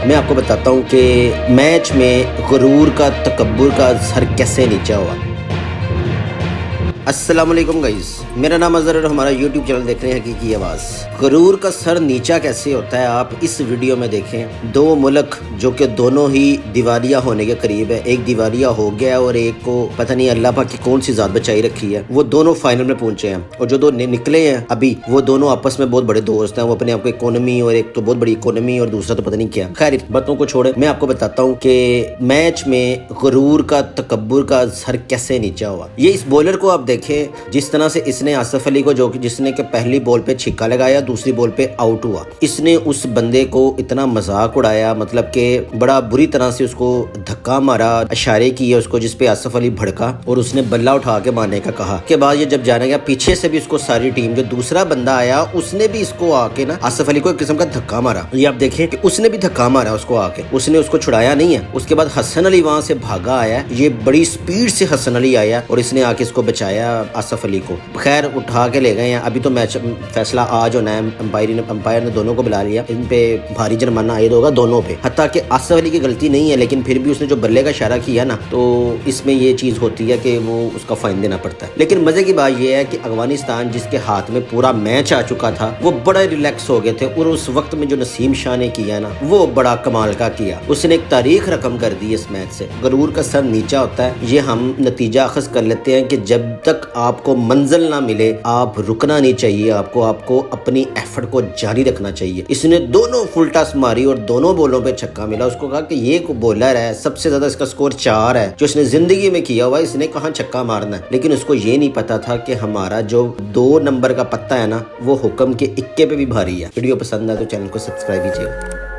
मैं आपको बताता हूँ कि मैच में गुरूर का तकब्बुर का सर कैसे नीचा हुआ। अस्सलाम वालेकुम गाइस, मेरा नाम अज़हर और हमारा यूट्यूब चैनल देख रहे हैं हकीकी आवाज़। गुरूर का सर नीचा कैसे होता है आप इस वीडियो में देखें। दो मुल्क जो कि दोनों ही दिवालिया होने के करीब है, एक दिवालिया हो गया है और एक को पता नहीं अल्लाह पाक की कौन सी ज़ात बचाई रखी है, वो दोनों फाइनल में पहुंचे हैं। और जो दो निकले हैं अभी वो दोनों आपस में बहुत बड़े दोस्त हैं। वो अपने आप को इकोनॉमी और एक तो बहुत बड़ी इकोनॉमी और दूसरा तो पता नहीं क्या। खैर बातों को छोड़े, मैं आपको बताता हूँ कि मैच में गुरूर का तकब्बुर का सर कैसे नीचा हुआ। ये इस बॉलर को आप देखें, जिस तरह से इसने आसिफ अली को, जो कि जिसने के पहली बॉल पे छिक्का लगाया, दूसरी बॉल पे आउट हुआ, इसने उस बंदे को इतना मजाक उड़ाया, मतलब कि बड़ा बुरी तरह से उसको धक्का मारा, इशारे किए उसको, जिसपे आसिफ अली भड़का और उसने बल्ला उठा के मारने का कहा। के बाद ये जब जाने गया पीछे से भी उसको सारी टीम, जो दूसरा बंदा आया उसने भी इसको आके ना आसिफ अली को एक किस्म का धक्का मारा। ये आप देखें कि उसने भी धक्का मारा उसको आके, उसने उसको छुड़ाया नहीं है। उसके बाद हसन अली वहां से भागा आया, ये बड़ी स्पीड से हसन अली आया और इसने आके इसको बचाया आसिफ अली को। खैर उठा के ले गए हैं। अभी तो मैच फैसला आज होना है। अंपायर ने दोनों को बुला लिया। इन पे भारी जुर्माना आयद होगा दोनों पे। हत्ता कि आसिफ अली की गलती नहीं है, लेकिन फिर भी उसने जो बल्ले का इशारा किया ना, तो इसमें ये चीज होती है कि वो उसका फाइन देना पड़ता है। लेकिन मजे की बात यह है कि अफगानिस्तान जिसके हाथ में पूरा मैच आ चुका था, वो बड़े रिलैक्स हो गए थे। और उस वक्त में जो नसीम शाह ने किया ना, वो बड़ा कमाल का किया। उसने एक तारीख रकम कर दी इस मैच से। गुरूर का सर नीचा होता है, ये हम नतीजा अखज़ कर लेते हैं कि जब तक आपको मंजिल ना मिले आप रुकना नहीं चाहिए। आपको अपनी एफर्ट को जारी रखना चाहिए। इसने दोनों फुल टॉस मारी और दोनों बॉलों पे छक्का मिला। उसको कहा कि ये को बॉलर है, सबसे ज्यादा इसका स्कोर 4 है जो इसने जिंदगी में किया हुआ, इसने कहाँ छक्का मारना है। लेकिन उसको ये नहीं पता था कि हमारा जो 2 नंबर का पत्ता है ना, वो हुक्म के इक्के पे भी भारी है। वीडियो पसंद आए तो चैनल को सब्सक्राइब कीजिए।